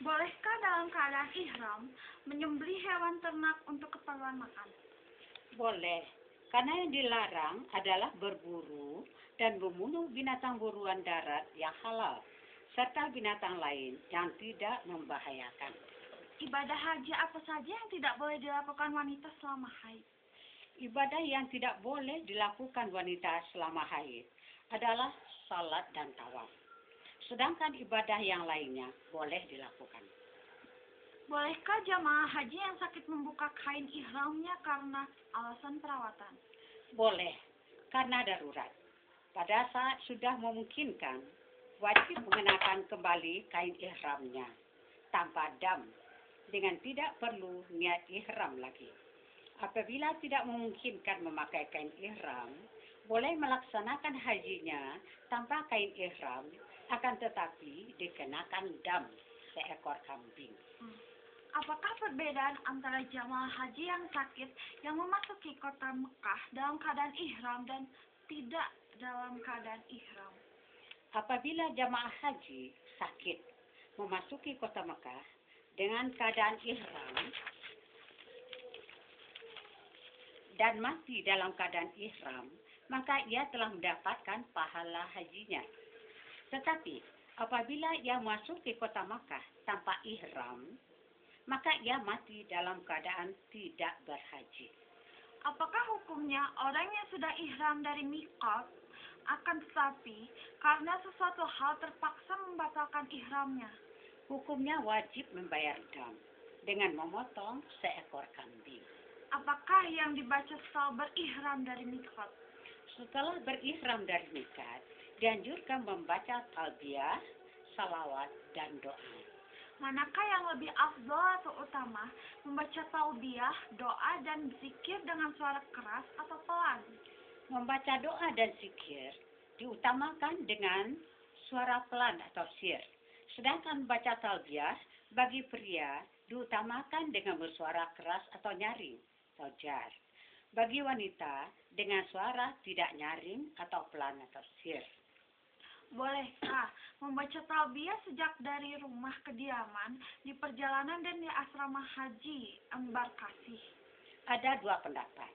Bolehkah dalam keadaan ihram menyembelih hewan ternak untuk keperluan makan? Boleh, karena yang dilarang adalah berburu dan membunuh binatang buruan darat yang halal, serta binatang lain yang tidak membahayakan. Ibadah haji apa saja yang tidak boleh dilakukan wanita selama haid? Ibadah yang tidak boleh dilakukan wanita selama haid adalah salat dan tawaf. Sedangkan ibadah yang lainnya boleh dilakukan. Bolehkah jamaah haji yang sakit membuka kain ihramnya karena alasan perawatan? Boleh, karena darurat. Pada saat sudah memungkinkan, wajib mengenakan kembali kain ihramnya tanpa dam dengan tidak perlu niat ihram lagi. Apabila tidak memungkinkan memakai kain ihram, boleh melaksanakan hajinya tanpa kain ihram, akan tetapi dikenakan dam seekor kambing. Apakah perbedaan antara jamaah haji yang sakit yang memasuki kota Mekah dalam keadaan ihram dan tidak dalam keadaan ihram? Apabila jamaah haji sakit memasuki kota Mekah dengan keadaan ihram dan mati dalam keadaan ihram, maka ia telah mendapatkan pahala hajinya. Tetapi apabila ia masuk ke kota Makkah tanpa ihram, maka ia mati dalam keadaan tidak berhaji. Apakah hukumnya orang yang sudah ihram dari miqat akan tetapi karena sesuatu hal terpaksa membatalkan ihramnya? Hukumnya wajib membayar dam dengan memotong seekor kambing. Apakah yang dibaca setelah berihram dari miqat? Setelah berihram dari miqat, dianjurkan membaca talbiyah, salawat, dan doa. Manakah yang lebih afdol atau utama, membaca talbiyah, doa, dan zikir dengan suara keras atau pelan? Membaca doa dan zikir diutamakan dengan suara pelan atau sir. Sedangkan membaca talbiyah bagi pria diutamakan dengan bersuara keras atau nyaring atau jar. Bagi wanita dengan suara tidak nyaring atau pelan atau sir. Bolehkah membaca talbiyah sejak dari rumah kediaman, di perjalanan dan di asrama haji embarkasi? Ada dua pendapat.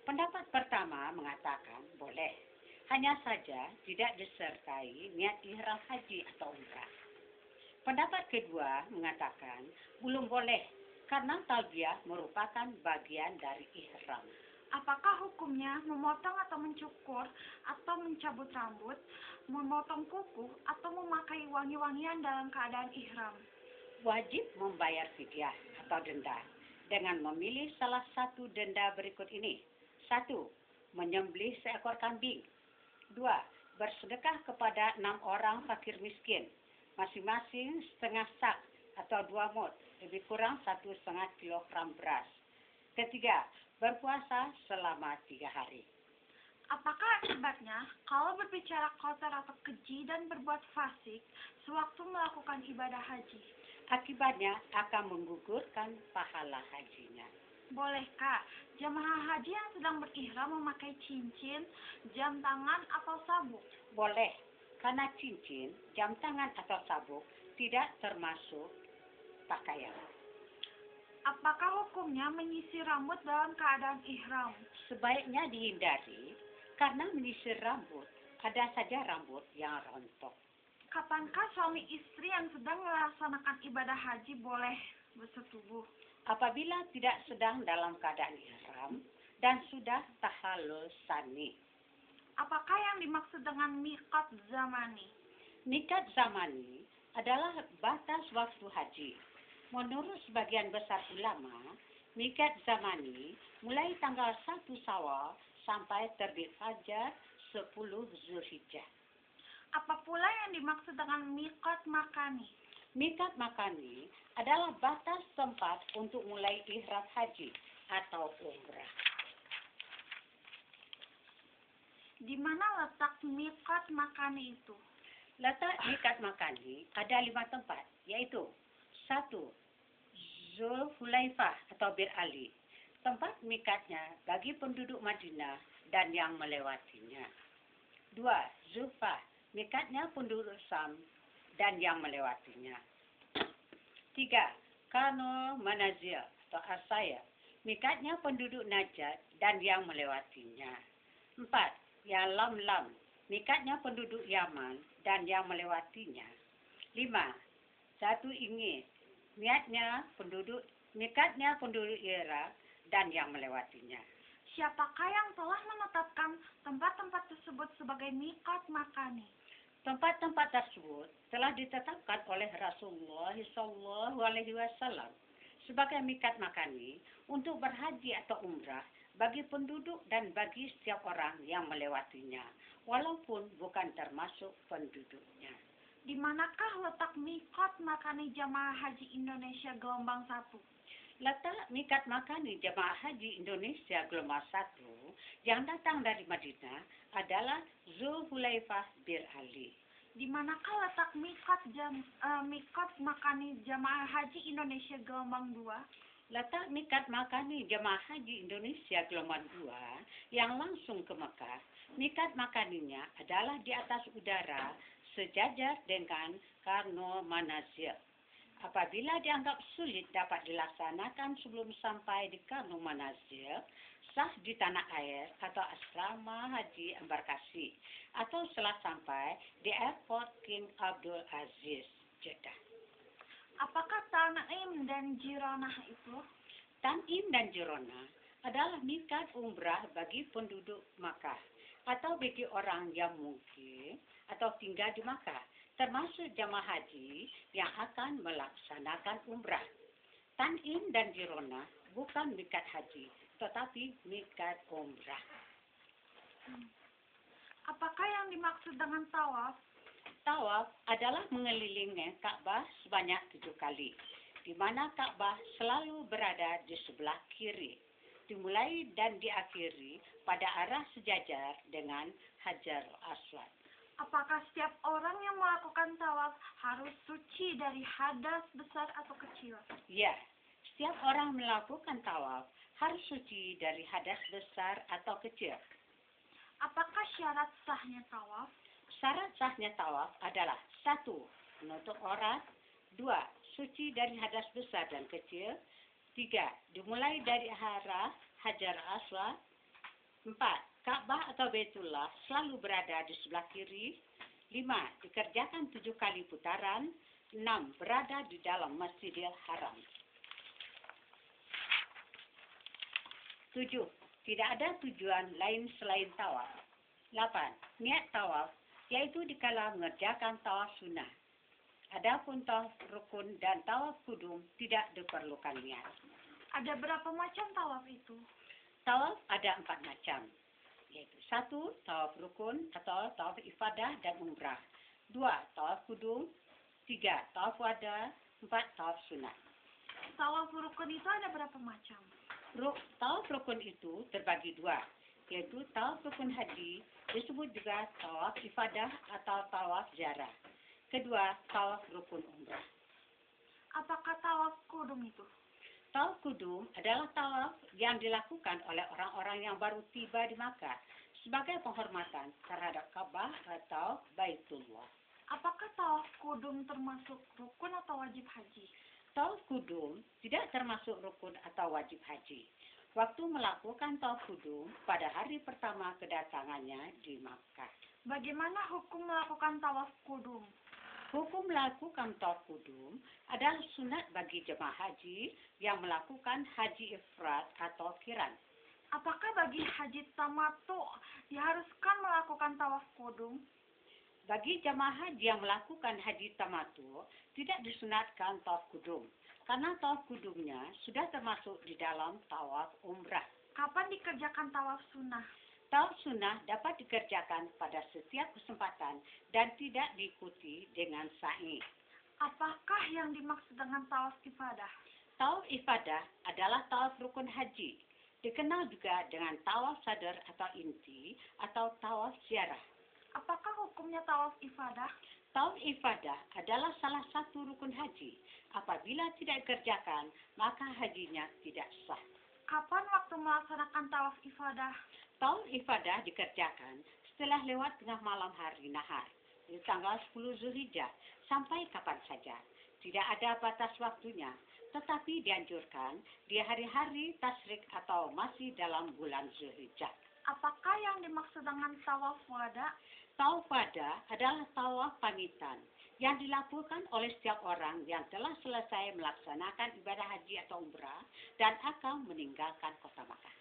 Pendapat pertama mengatakan boleh, hanya saja tidak disertai niat ihram haji atau umrah. Pendapat kedua mengatakan belum boleh karena talbiyah merupakan bagian dari ihram. Apakah hukumnya memotong atau mencukur atau mencabut rambut, memotong kuku atau memakai wangi-wangian dalam keadaan ihram? Wajib membayar fidyah atau denda dengan memilih salah satu denda berikut ini. 1. Menyembelih seekor kambing. 2. Bersedekah kepada 6 orang fakir miskin, masing-masing setengah sak atau 2 mud, lebih kurang 1,5 kilogram beras. 3. Berpuasa selama 3 hari. Apakah akibatnya kalau berbicara kotor atau keji dan berbuat fasik sewaktu melakukan ibadah haji? Akibatnya akan menggugurkan pahala hajinya. Bolehkah jamaah haji yang sedang berihram memakai cincin, jam tangan atau sabuk? Boleh, karena cincin, jam tangan atau sabuk tidak termasuk pakaian. Apakah hukumnya menyisir rambut dalam keadaan ihram? Sebaiknya dihindari karena menyisir rambut ada saja rambut yang rontok. Kapankah suami istri yang sedang melaksanakan ibadah haji boleh bersetubuh? Apabila tidak sedang dalam keadaan ihram dan sudah tahallul sani. Apakah yang dimaksud dengan miqat zamani? Miqat zamani adalah batas waktu haji. Menurut sebagian besar ulama, miqat zamani mulai tanggal 1 Syawal sampai terbit fajar 10 Zulhijjah. Apa pula yang dimaksud dengan miqat makani? Miqat makani adalah batas tempat untuk mulai ihram haji atau umrah. Di mana letak miqat makani itu? Letak miqat makani ada 5 tempat, yaitu 1. Zulhulaifah atau Bir Ali, tempat miqatnya bagi penduduk Madinah dan yang melewatinya. 2. Zulfah, miqatnya penduduk Sam dan yang melewatinya. 3. Karno Manazil atau Asaya, mikatnya penduduk Najd dan yang melewatinya. 4. Yalamlam, mikatnya penduduk Yaman dan yang melewatinya. 5. Satu Ingis, mikatnya penduduk Irak dan yang melewatinya. Siapakah yang telah menetapkan tempat-tempat tersebut sebagai miqat makani? Tempat-tempat tersebut telah ditetapkan oleh Rasulullah SAW sebagai mikat makani untuk berhaji atau umrah bagi penduduk dan bagi setiap orang yang melewatinya, walaupun bukan termasuk penduduknya. Di manakah letak miqat makani jamaah haji Indonesia gelombang 1? Letak mikat makani jemaah haji Indonesia gelombang 1 yang datang dari Madinah adalah Zulhulaifah Bir Ali. Di manakah letak miqat makani jamaah haji Indonesia gelombang 2? Letak mikat makani jemaah haji Indonesia gelombang 2 yang langsung ke Mekah, mikat makaninya adalah di atas udara sejajar dengan Karno Manazil. Apabila dianggap sulit dapat dilaksanakan sebelum sampai di Karno Manazil, sah di tanah air atau asrama haji embarkasi, atau setelah sampai di airport King Abdul Aziz, Jeddah. Apakah Tan'im dan Jiranah itu? Tan'im dan Jiranah adalah mikat umrah bagi penduduk Makkah atau bagi orang yang mungkin atau tinggal di Makkah, termasuk jamaah haji yang akan melaksanakan umrah. Tan'im dan Jiranah bukan mikat haji, tetapi mikat umrah. Apakah yang dimaksud dengan tawaf? Tawaf adalah mengelilingi Ka'bah sebanyak 7 kali, di mana Ka'bah selalu berada di sebelah kiri, dimulai dan diakhiri pada arah sejajar dengan Hajarul Aswad. Apakah setiap orang yang melakukan tawaf harus suci dari hadas besar atau kecil? Ya, setiap orang melakukan tawaf harus suci dari hadas besar atau kecil. Apakah syarat sahnya tawaf? Syarat sahnya tawaf adalah 1. Menutup aurat. 2. Suci dari hadas besar dan kecil. 3. Dimulai dari arah Hajar Aswad. 4. Ka'bah atau Baitullah selalu berada di sebelah kiri. 5. Dikerjakan 7 kali putaran. 6. Berada di dalam Masjidil Haram. 7. Tidak ada tujuan lain selain tawaf. 8. Niat tawaf yaitu dikala mengerjakan tawaf sunnah. Adapun tawaf rukun dan tawaf kudum tidak diperlukan niat. Ada berapa macam tawaf itu? Tawaf ada 4 macam, yaitu 1. Tawaf rukun atau tawaf ifadah dan umrah. 2. Tawaf kudum. 3. Tawaf wada. 4. Tawaf sunnah. Tawaf rukun itu ada berapa macam? Tawaf rukun itu terbagi 2, yaitu tawaf rukun haji, disebut juga tawaf ifadah atau tawaf ziarah. Kedua, tawaf rukun umrah. Apakah tawaf kudum itu? Tawaf kudum adalah tawaf yang dilakukan oleh orang-orang yang baru tiba di Makkah sebagai penghormatan terhadap Ka'bah atau Baitullah. Apakah tawaf kudum termasuk rukun atau wajib haji? Tawaf kudum tidak termasuk rukun atau wajib haji. Waktu melakukan tawaf kudum pada hari pertama kedatangannya di Makkah. Bagaimana hukum melakukan tawaf kudum? Hukum melakukan tawaf kudum adalah sunat bagi jemaah haji yang melakukan haji ifrad atau kiran. Apakah bagi haji tamattu diharuskan melakukan tawaf kudum? Bagi jemaah haji yang melakukan haji tamattu tidak disunatkan tawaf kudum, karena tawaf kudumnya sudah termasuk di dalam tawaf umrah. Kapan dikerjakan tawaf sunnah? Tawaf sunnah dapat dikerjakan pada setiap kesempatan dan tidak diikuti dengan sa'i. Apakah yang dimaksud dengan tawaf ifadah? Tawaf ifadah adalah tawaf rukun haji, dikenal juga dengan tawaf sadar atau inti atau tawaf ziarah. Apakah hukumnya tawaf ifadah? Tawaf ifadah adalah salah satu rukun haji. Apabila tidak dikerjakan, maka hajinya tidak sah. Kapan waktu melaksanakan tawaf ifadah? Tawaf ifadah dikerjakan setelah lewat tengah malam hari nahar, di tanggal 10 Zulhijjah, sampai kapan saja. Tidak ada batas waktunya, tetapi dianjurkan di hari-hari tasyrik atau masih dalam bulan Zulhijjah. Apakah yang dimaksud dengan tawaf wada? Tawaf wada adalah tawaf pamitan yang dilakukan oleh setiap orang yang telah selesai melaksanakan ibadah haji atau umrah dan akan meninggalkan kota Makkah.